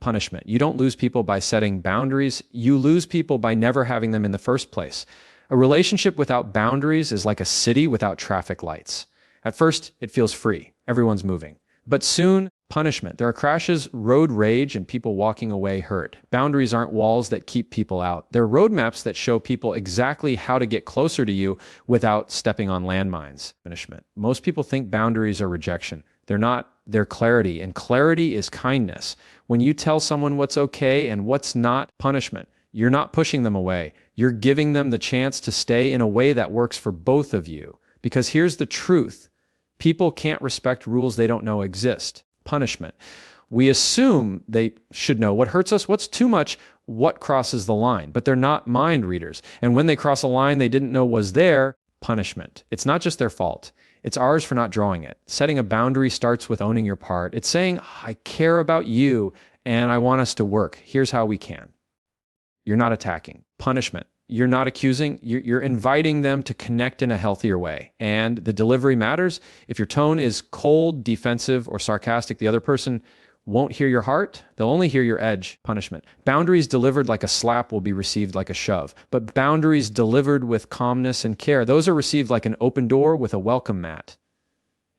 punishment. You don't lose people by setting boundaries. You lose people by never having them in the first place. A relationship without boundaries is like a city without traffic lights. At first, it feels free. Everyone's moving. But soon, punishment. There are crashes, road rage, and people walking away hurt. Boundaries aren't walls that keep people out. They're roadmaps that show people exactly how to get closer to you without stepping on landmines. Punishment. Most people think boundaries are rejection. They're not. They're clarity, and clarity is kindness. When you tell someone what's okay and what's not, punishment, you're not pushing them away. You're giving them the chance to stay in a way that works for both of you. Because here's the truth. People can't respect rules they don't know exist. Punishment. We assume they should know what hurts us, what's too much, what crosses the line, but they're not mind readers. And when they cross a line they didn't know was there, punishment. It's not just their fault. It's ours for not drawing it. Setting a boundary starts with owning your part. It's saying, I care about you and I want us to work. Here's how we can. You're not attacking. Punishment. You're not accusing. You're inviting them to connect in a healthier way. And the delivery matters. If your tone is cold, defensive, or sarcastic, the other person won't hear your heart. They'll only hear your edge. Punishment. Boundaries delivered like a slap will be received like a shove. But boundaries delivered with calmness and care, those are received like an open door with a welcome mat.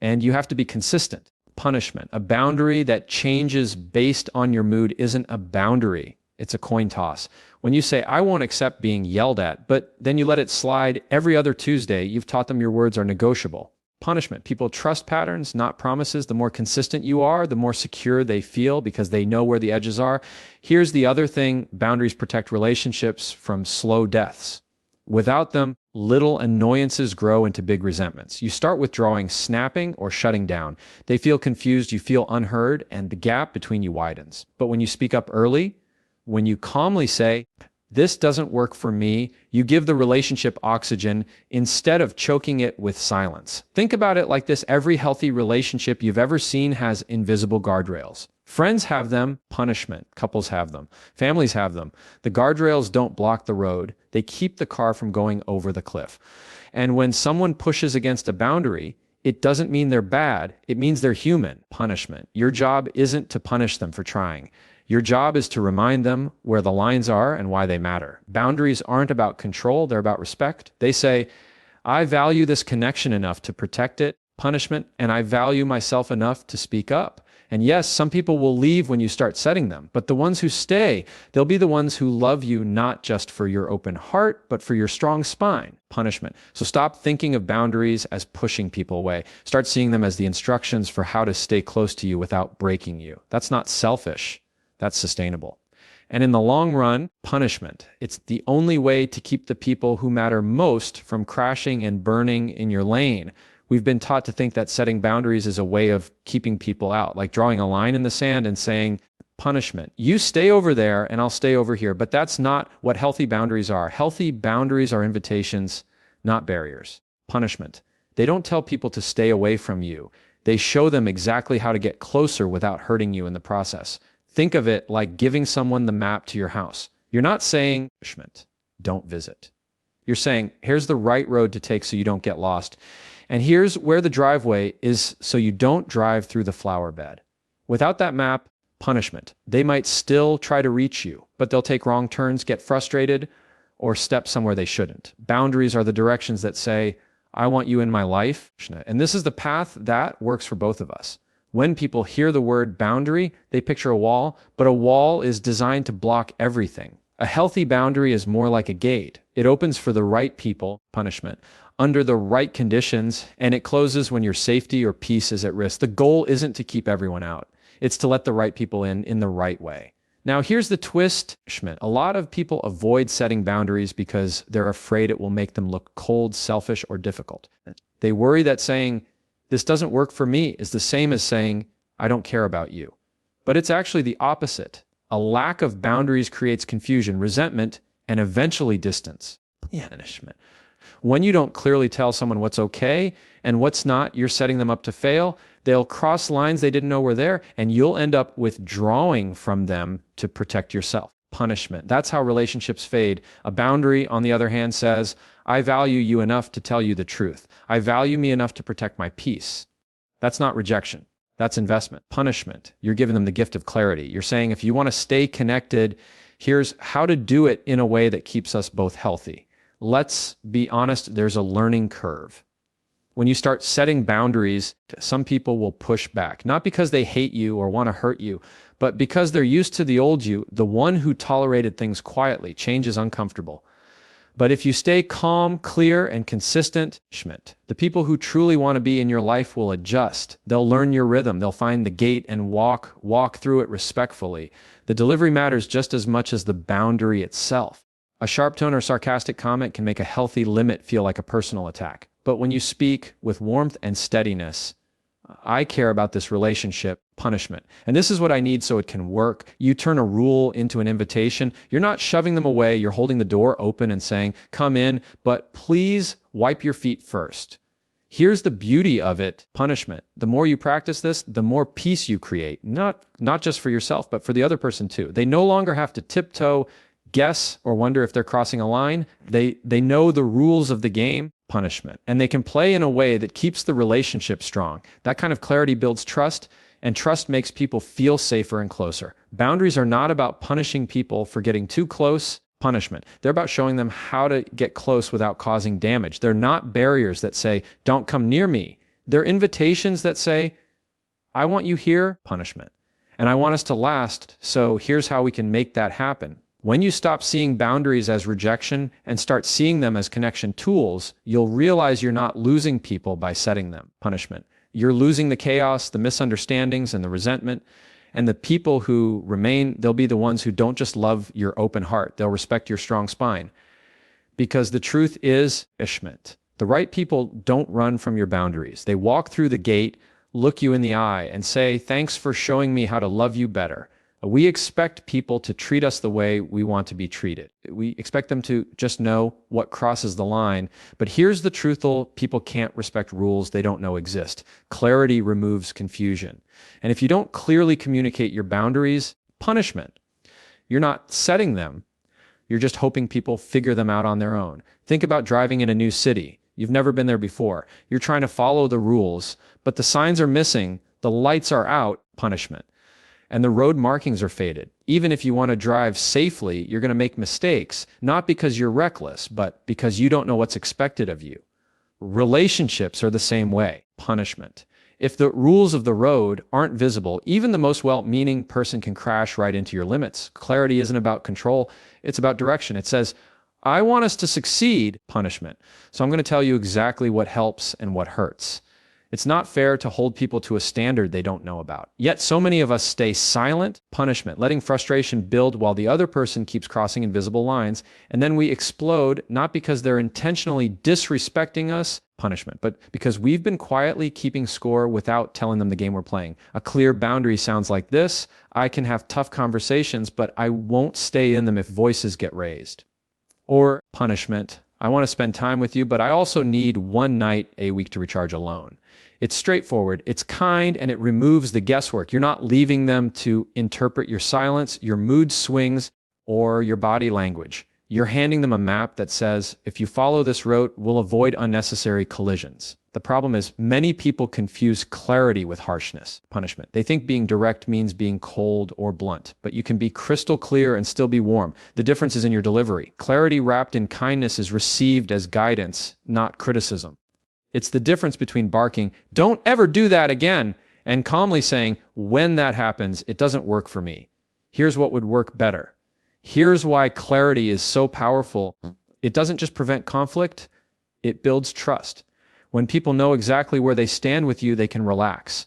And you have to be consistent. Punishment. A boundary that changes based on your mood isn't a boundary. It's a coin toss. When you say, I won't accept being yelled at, but then you let it slide every other Tuesday, you've taught them your words are negotiable. Punishment. People trust patterns, not promises. The more consistent you are, the more secure they feel because they know where the edges are. Here's the other thing. Boundaries protect relationships from slow deaths. Without them, little annoyances grow into big resentments. You start withdrawing, snapping, or shutting down. They feel confused, you feel unheard, and the gap between you widens. But when you speak up early, when you calmly say, this doesn't work for me, you give the relationship oxygen instead of choking it with silence. Think about it like this. Every healthy relationship you've ever seen has invisible guardrails. Friends have them, punishment. Couples have them. Families have them. The guardrails don't block the road. They keep the car from going over the cliff. And when someone pushes against a boundary, it doesn't mean they're bad. It means they're human. Punishment. Your job isn't to punish them for trying. Your job is to remind them where the lines are and why they matter. Boundaries aren't about control, they're about respect. They say, I value this connection enough to protect it, punishment, and I value myself enough to speak up. And yes, some people will leave when you start setting them, but the ones who stay, they'll be the ones who love you not just for your open heart, but for your strong spine. Punishment. So stop thinking of boundaries as pushing people away. Start seeing them as the instructions for how to stay close to you without breaking you. That's not selfish. That's sustainable. And in the long run, punishment. It's the only way to keep the people who matter most from crashing and burning in your lane. We've been taught to think that setting boundaries is a way of keeping people out, like drawing a line in the sand and saying, punishment. You stay over there and I'll stay over here. But that's not what healthy boundaries are. Healthy boundaries are invitations, not barriers. Punishment. They don't tell people to stay away from you. They show them exactly how to get closer without hurting you in the process. Think of it like giving someone the map to your house. You're not saying, don't visit. You're saying, here's the right road to take so you don't get lost. And here's where the driveway is so you don't drive through the flower bed. Without that map, punishment. They might still try to reach you, but they'll take wrong turns, get frustrated, or step somewhere they shouldn't. Boundaries are the directions that say, I want you in my life. And this is the path that works for both of us. When people hear the word boundary, they picture a wall, but a wall is designed to block everything. A healthy boundary is more like a gate. It opens for the right people, punishment, under the right conditions, and it closes when your safety or peace is at risk. The goal isn't to keep everyone out. It's to let the right people in the right way. Now, here's the twist. A lot of people avoid setting boundaries because they're afraid it will make them look cold, selfish, or difficult. They worry that saying, this doesn't work for me is the same as saying, I don't care about you. But it's actually the opposite. A lack of boundaries creates confusion, resentment, and eventually distance. Punishment. When you don't clearly tell someone what's okay and what's not, you're setting them up to fail. They'll cross lines they didn't know were there, and you'll end up withdrawing from them to protect yourself. Punishment. That's how relationships fade. A boundary, on the other hand, says, I value you enough to tell you the truth. I value me enough to protect my peace. That's not rejection. That's investment. Punishment, you're giving them the gift of clarity. You're saying, if you want to stay connected, here's how to do it in a way that keeps us both healthy. Let's be honest, there's a learning curve. When you start setting boundaries, some people will push back, not because they hate you or want to hurt you, but because they're used to the old you, the one who tolerated things quietly. Change is uncomfortable. But if you stay calm, clear, and consistent, the people who truly want to be in your life will adjust. They'll learn your rhythm. They'll find the gate and walk through it respectfully. The delivery matters just as much as the boundary itself. A sharp tone or sarcastic comment can make a healthy limit feel like a personal attack. But when you speak with warmth and steadiness, I care about this relationship, punishment. And this is what I need so it can work. You turn a rule into an invitation. You're not shoving them away. You're holding the door open and saying, come in, but please wipe your feet first. Here's the beauty of it, punishment. The more you practice this, the more peace you create, not just for yourself, but for the other person too. They no longer have to tiptoe, guess, or wonder if they're crossing a line. They know the rules of the game, punishment, and they can play in a way that keeps the relationship strong. That kind of clarity builds trust, and trust makes people feel safer and closer. Boundaries are not about punishing people for getting too close, punishment. They're about showing them how to get close without causing damage. They're not barriers that say, don't come near me. They're invitations that say, I want you here, punishment. And I want us to last, so here's how we can make that happen. When you stop seeing boundaries as rejection and start seeing them as connection tools, you'll realize you're not losing people by setting them, punishment. You're losing the chaos, the misunderstandings, and the resentment. And the people who remain, they'll be the ones who don't just love your open heart. They'll respect your strong spine. Because the truth is, punishment. The right people don't run from your boundaries. They walk through the gate, look you in the eye, and say, thanks for showing me how to love you better. We expect people to treat us the way we want to be treated. We expect them to just know what crosses the line. But here's the truthful: people can't respect rules they don't know exist. Clarity removes confusion. And if you don't clearly communicate your boundaries, punishment. You're not setting them. You're just hoping people figure them out on their own. Think about driving in a new city. You've never been there before. You're trying to follow the rules, but the signs are missing, the lights are out, punishment. And the road markings are faded. Even if you want to drive safely, you're going to make mistakes, not because you're reckless, but because you don't know what's expected of you. Relationships are the same way, punishment. If the rules of the road aren't visible, even the most well-meaning person can crash right into your limits. Clarity isn't about control, it's about direction. It says, I want us to succeed, punishment. So I'm going to tell you exactly what helps and what hurts. It's not fair to hold people to a standard they don't know about. Yet so many of us stay silent, punishment, letting frustration build while the other person keeps crossing invisible lines, and then we explode, not because they're intentionally disrespecting us, punishment, but because we've been quietly keeping score without telling them the game we're playing. A clear boundary sounds like this: I can have tough conversations, but I won't stay in them if voices get raised. Or punishment: I want to spend time with you, but I also need one night a week to recharge alone. It's straightforward, it's kind, and it removes the guesswork. You're not leaving them to interpret your silence, your mood swings, or your body language. You're handing them a map that says, if you follow this route, we'll avoid unnecessary collisions. The problem is many people confuse clarity with harshness, punishment. They think being direct means being cold or blunt, but you can be crystal clear and still be warm. The difference is in your delivery. Clarity wrapped in kindness is received as guidance, not criticism. It's the difference between barking, don't ever do that again, and calmly saying, when that happens, it doesn't work for me. Here's what would work better. Here's why clarity is so powerful. It doesn't just prevent conflict, it builds trust. When people know exactly where they stand with you, they can relax.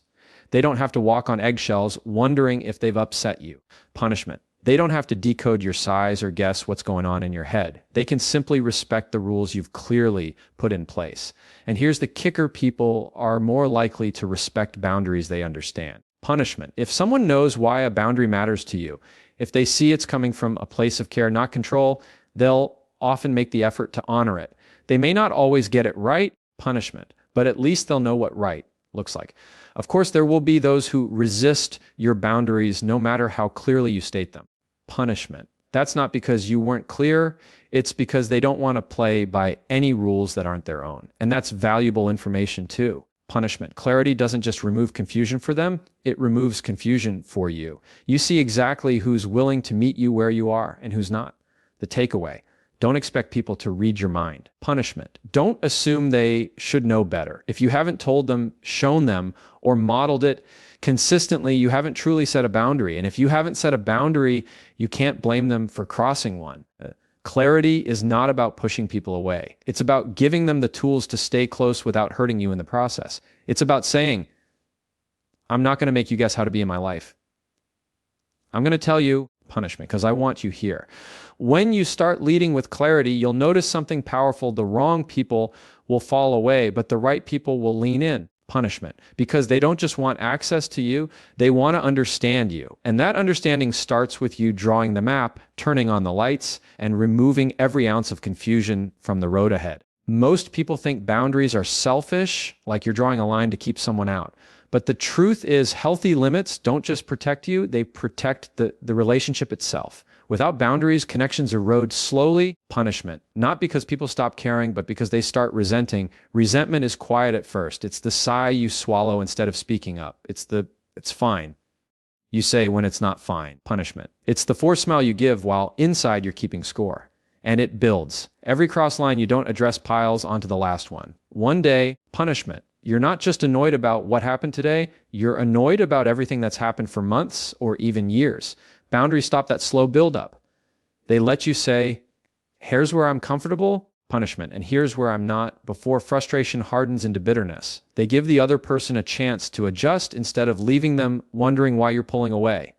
They don't have to walk on eggshells wondering if they've upset you. Punishment. They don't have to decode your size or guess what's going on in your head. They can simply respect the rules you've clearly put in place. And here's the kicker: people are more likely to respect boundaries they understand. Punishment. If someone knows why a boundary matters to you, if they see it's coming from a place of care, not control, they'll often make the effort to honor it. They may not always get it right, punishment, but at least they'll know what right looks like. Of course, there will be those who resist your boundaries no matter how clearly you state them. Punishment. That's not because you weren't clear, it's because they don't want to play by any rules that aren't their own. And that's valuable information too. Punishment. Clarity doesn't just remove confusion for them, it removes confusion for you. You see exactly who's willing to meet you where you are and who's not. The takeaway. Don't expect people to read your mind. Punishment. Don't assume they should know better. If you haven't told them, shown them, or modeled it consistently, you haven't truly set a boundary. And if you haven't set a boundary, you can't blame them for crossing one. Clarity is not about pushing people away. It's about giving them the tools to stay close without hurting you in the process. It's about saying, I'm not going to make you guess how to be in my life. I'm going to tell you punishment because I want you here. When you start leading with clarity, you'll notice something powerful. The wrong people will fall away, but the right people will lean in. Punishment, because they don't just want access to you, they want to understand you. And that understanding starts with you drawing the map, turning on the lights, and removing every ounce of confusion from the road ahead. Most people think boundaries are selfish, like you're drawing a line to keep someone out. But the truth is, healthy limits don't just protect you, they protect the relationship itself. Without boundaries, connections erode slowly. Punishment. Not because people stop caring, but because they start resenting. Resentment is quiet at first. It's the sigh you swallow instead of speaking up. It's fine you say when it's not fine. Punishment. It's the forced smile you give while inside you're keeping score. And it builds. Every cross line you don't address piles onto the last one. One day, punishment. You're not just annoyed about what happened today, you're annoyed about everything that's happened for months or even years. Boundaries stop that slow buildup. They let you say, here's where I'm comfortable, punishment, and here's where I'm not, before frustration hardens into bitterness. They give the other person a chance to adjust instead of leaving them wondering why you're pulling away.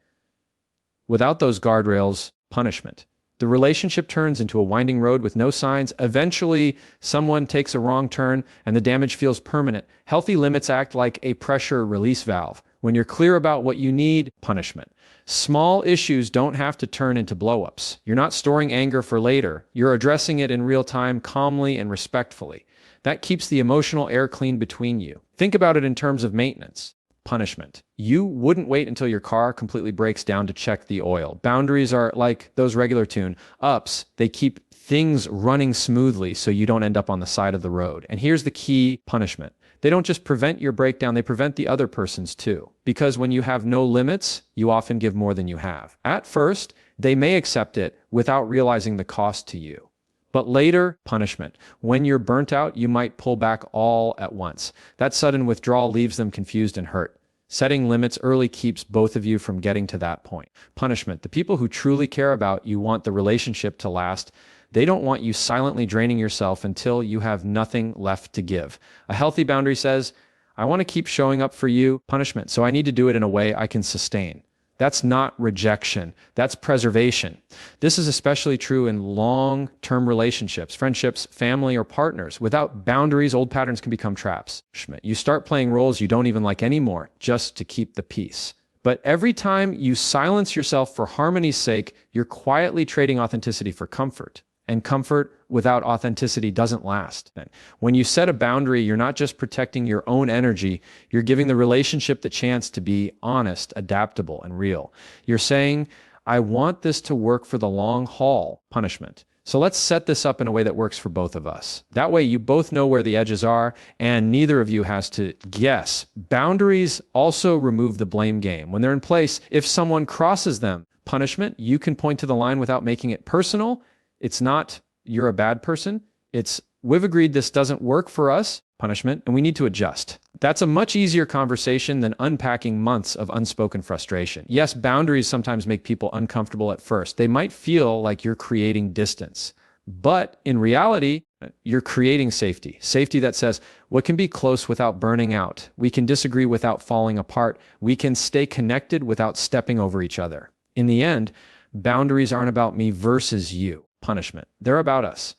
Without those guardrails, punishment. The relationship turns into a winding road with no signs. Eventually, someone takes a wrong turn and the damage feels permanent. Healthy limits act like a pressure release valve. When you're clear about what you need, punishment. Small issues don't have to turn into blow-ups. You're not storing anger for later. You're addressing it in real time, calmly and respectfully. That keeps the emotional air clean between you. Think about it in terms of maintenance. Punishment. You wouldn't wait until your car completely breaks down to check the oil. Boundaries are like those regular tune-ups. They keep things running smoothly so you don't end up on the side of the road. And here's the key punishment. They don't just prevent your breakdown, they prevent the other person's too. Because when you have no limits, you often give more than you have. At first, they may accept it without realizing the cost to you. But later, punishment. When you're burnt out, you might pull back all at once. That sudden withdrawal leaves them confused and hurt. Setting limits early keeps both of you from getting to that point. Punishment. The people who truly care about you want the relationship to last. They don't want you silently draining yourself until you have nothing left to give. A healthy boundary says, I want to keep showing up for you. Punishment. So I need to do it in a way I can sustain. That's not rejection. That's preservation. This is especially true in long-term relationships, friendships, family, or partners. Without boundaries, old patterns can become traps. You start playing roles you don't even like anymore just to keep the peace. But every time you silence yourself for harmony's sake, you're quietly trading authenticity for comfort. And comfort without authenticity doesn't last. When you set a boundary, you're not just protecting your own energy, you're giving the relationship the chance to be honest, adaptable, and real. You're saying, I want this to work for the long haul. Punishment. So let's set this up in a way that works for both of us. That way you both know where the edges are and neither of you has to guess. Boundaries also remove the blame game. When they're in place, if someone crosses them, punishment, you can point to the line without making it personal. It's not, you're a bad person. It's, we've agreed this doesn't work for us, punishment, and we need to adjust. That's a much easier conversation than unpacking months of unspoken frustration. Yes, boundaries sometimes make people uncomfortable at first. They might feel like you're creating distance. But in reality, you're creating safety. Safety that says, what can be close without burning out? We can disagree without falling apart. We can stay connected without stepping over each other. In the end, boundaries aren't about me versus you. Punishment. They're about us.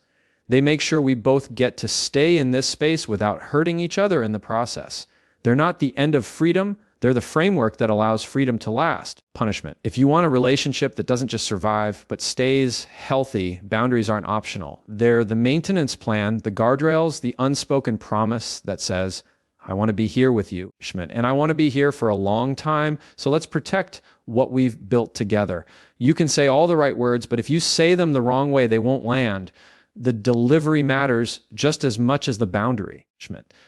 They make sure we both get to stay in this space without hurting each other in the process. They're not the end of freedom. They're the framework that allows freedom to last. Punishment. If you want a relationship that doesn't just survive, but stays healthy, boundaries aren't optional. They're the maintenance plan, the guardrails, the unspoken promise that says, I want to be here with you, and I want to be here for a long time, so let's protect what we've built together. You can say all the right words, but if you say them the wrong way, they won't land. The delivery matters just as much as the boundary,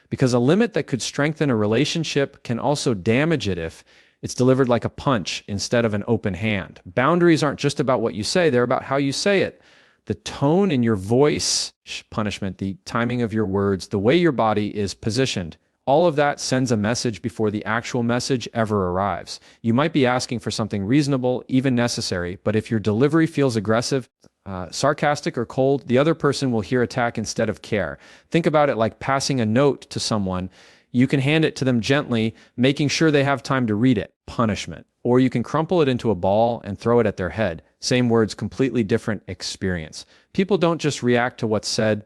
because a limit that could strengthen a relationship can also damage it if it's delivered like a punch instead of an open hand. Boundaries aren't just about what you say, they're about how you say it. The tone in your voice, punishment, the timing of your words, the way your body is positioned, all of that sends a message before the actual message ever arrives. You might be asking for something reasonable, even necessary, but if your delivery feels aggressive, sarcastic, or cold, the other person will hear attack instead of care. Think about it like passing a note to someone. You can hand it to them gently, making sure they have time to read it, punishment. Or you can crumple it into a ball and throw it at their head. Same words, completely different experience. People don't just react to what's said,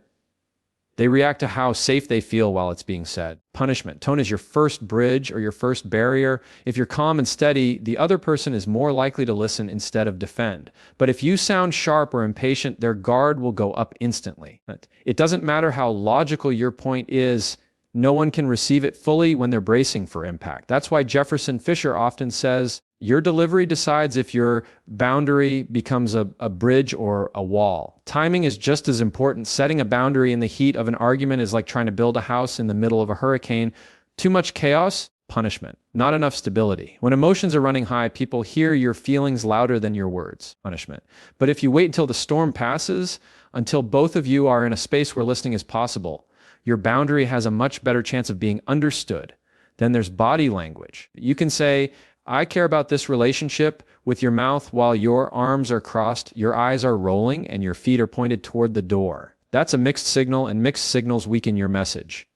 they react to how safe they feel while it's being said. Punishment. Tone is your first bridge or your first barrier. If you're calm and steady, the other person is more likely to listen instead of defend. But if you sound sharp or impatient, their guard will go up instantly. It doesn't matter how logical your point is, no one can receive it fully when they're bracing for impact. That's why Jefferson Fisher often says, your delivery decides if your boundary becomes a bridge or a wall. Timing is just as important. Setting a boundary in the heat of an argument is like trying to build a house in the middle of a hurricane. Too much chaos, punishment. Not enough stability. When emotions are running high, people hear your feelings louder than your words, punishment. But if you wait until the storm passes, until both of you are in a space where listening is possible, your boundary has a much better chance of being understood. Then there's body language. You can say, I care about this relationship with your mouth while your arms are crossed, your eyes are rolling, and your feet are pointed toward the door. That's a mixed signal, and mixed signals weaken your message.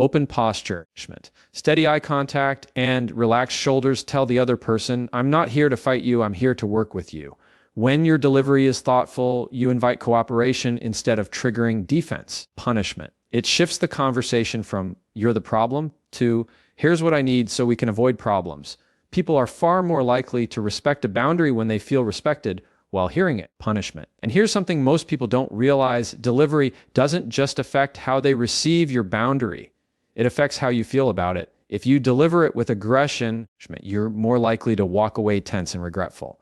Open posture, steady eye contact and relaxed shoulders tell the other person, I'm not here to fight you, I'm here to work with you. When your delivery is thoughtful, you invite cooperation instead of triggering defense, punishment. It shifts the conversation from you're the problem to here's what I need so we can avoid problems. People are far more likely to respect a boundary when they feel respected while hearing it, punishment. And here's something most people don't realize. Delivery doesn't just affect how they receive your boundary. It affects how you feel about it. If you deliver it with aggression, you're more likely to walk away tense and regretful.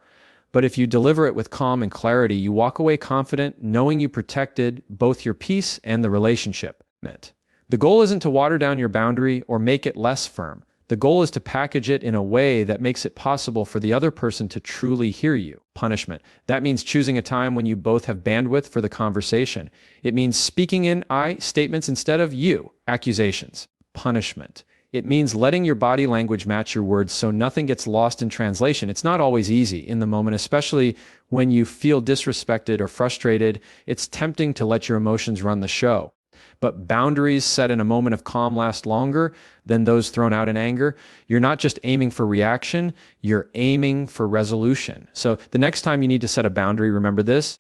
But if you deliver it with calm and clarity, you walk away confident, knowing you protected both your peace and the relationship. The goal isn't to water down your boundary or make it less firm. The goal is to package it in a way that makes it possible for the other person to truly hear you. Punishment. That means choosing a time when you both have bandwidth for the conversation. It means speaking in I statements instead of you accusations. Punishment. It means letting your body language match your words so nothing gets lost in translation. It's not always easy in the moment, especially when you feel disrespected or frustrated. It's tempting to let your emotions run the show. But boundaries set in a moment of calm last longer than those thrown out in anger. You're not just aiming for reaction, you're aiming for resolution. So the next time you need to set a boundary, remember this,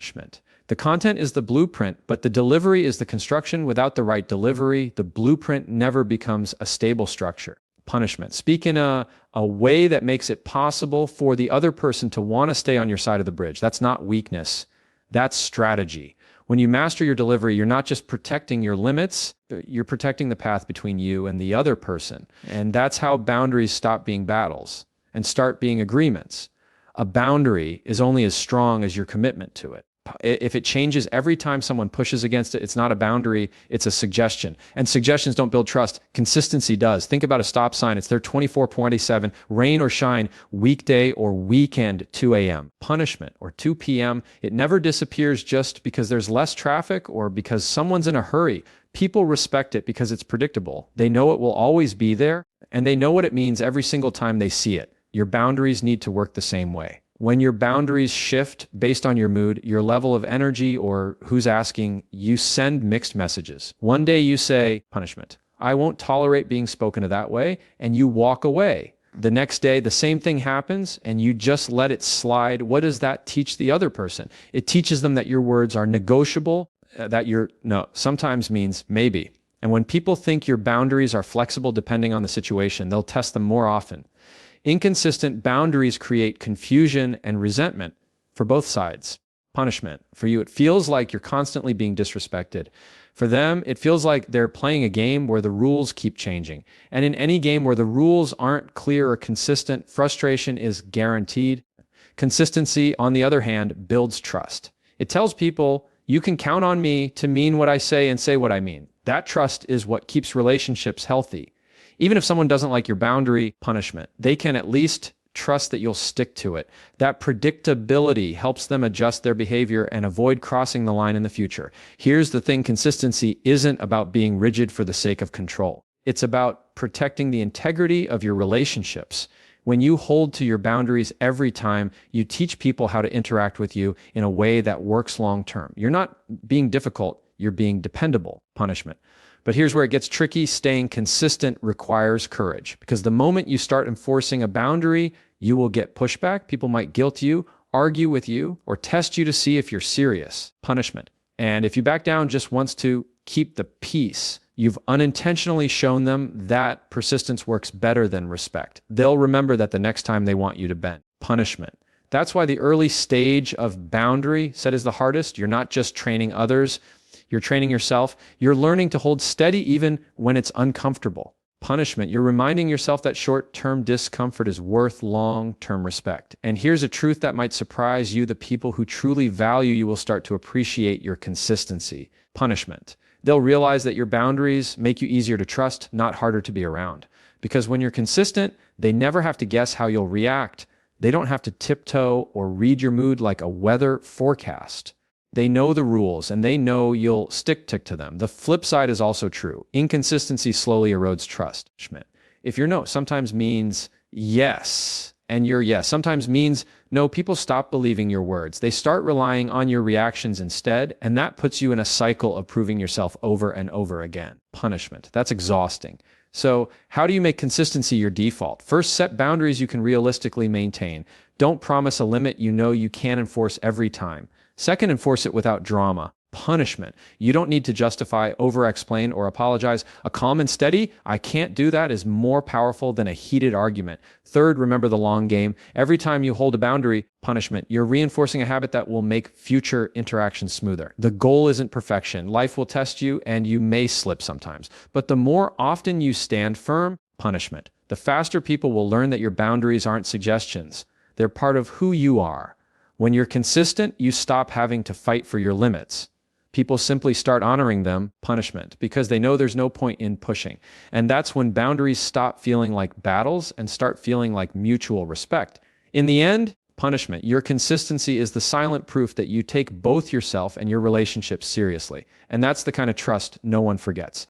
the content is the blueprint, but the delivery is the construction. Without the right delivery, the blueprint never becomes a stable structure. Punishment. Speak in a way that makes it possible for the other person to want to stay on your side of the bridge. That's not weakness. That's strategy. When you master your delivery, you're not just protecting your limits, you're protecting the path between you and the other person. And that's how boundaries stop being battles and start being agreements. A boundary is only as strong as your commitment to it. If it changes every time someone pushes against it, it's not a boundary, it's a suggestion. And suggestions don't build trust. Consistency does. Think about a stop sign. It's there 24/27, rain or shine, weekday or weekend, 2 a.m. Punishment or 2 p.m. It never disappears just because there's less traffic or because someone's in a hurry. People respect it because it's predictable. They know it will always be there, and they know what it means every single time they see it. Your boundaries need to work the same way. When your boundaries shift based on your mood, your level of energy, or who's asking, you send mixed messages. One day you say, punishment, I won't tolerate being spoken to that way, and you walk away. The next day, the same thing happens, and you just let it slide. What does that teach the other person? It teaches them that your words are negotiable, that your no sometimes means maybe. And when people think your boundaries are flexible depending on the situation, they'll test them more often. Inconsistent boundaries create confusion and resentment for both sides. Punishment. For you, it feels like you're constantly being disrespected. For them, it feels like they're playing a game where the rules keep changing. And in any game where the rules aren't clear or consistent, frustration is guaranteed. Consistency, on the other hand, builds trust. It tells people You can count on me to mean what I say and say what I mean. That trust is what keeps relationships healthy. Even if someone doesn't like your boundary, punishment, they can at least trust that you'll stick to it. That predictability helps them adjust their behavior and avoid crossing the line in the future. Here's the thing, consistency isn't about being rigid for the sake of control. It's about protecting the integrity of your relationships. When you hold to your boundaries every time, you teach people how to interact with you in a way that works long term. You're not being difficult, you're being dependable. Punishment. But here's where it gets tricky. Staying consistent requires courage, because the moment you start enforcing a boundary, you will get pushback. People might guilt you, argue with you, or test you to see if you're serious. Punishment. And if you back down just once to keep the peace, you've unintentionally shown them that persistence works better than respect. They'll remember that the next time they want you to bend. Punishment. That's why the early stage of boundary set is the hardest. You're not just training others, you're training yourself. You're learning to hold steady even when it's uncomfortable. Punishment. You're reminding yourself that short-term discomfort is worth long-term respect. And here's a truth that might surprise you. The people who truly value you will start to appreciate your consistency. Punishment. They'll realize that your boundaries make you easier to trust, not harder to be around. Because when you're consistent, they never have to guess how you'll react. They don't have to tiptoe or read your mood like a weather forecast. They know the rules, and they know you'll stick to them. The flip side is also true. Inconsistency slowly erodes trust. If your no sometimes means yes, and your yes sometimes means no, people stop believing your words. They start relying on your reactions instead, and that puts you in a cycle of proving yourself over and over again. Punishment. That's exhausting. So how do you make consistency your default? First, set boundaries you can realistically maintain. Don't promise a limit you know you can enforce every time. Second, enforce it without drama. Punishment. You don't need to justify, over-explain, or apologize. A calm and steady, I can't do that, is more powerful than a heated argument. Third, remember the long game. Every time you hold a boundary, punishment, you're reinforcing a habit that will make future interactions smoother. The goal isn't perfection. Life will test you, and you may slip sometimes. But the more often you stand firm, punishment, the faster people will learn that your boundaries aren't suggestions. They're part of who you are. When you're consistent, you stop having to fight for your limits. People simply start honoring them, punishment, because they know there's no point in pushing. And that's when boundaries stop feeling like battles and start feeling like mutual respect. In the end, punishment. Your consistency is the silent proof that you take both yourself and your relationships seriously. And that's the kind of trust no one forgets.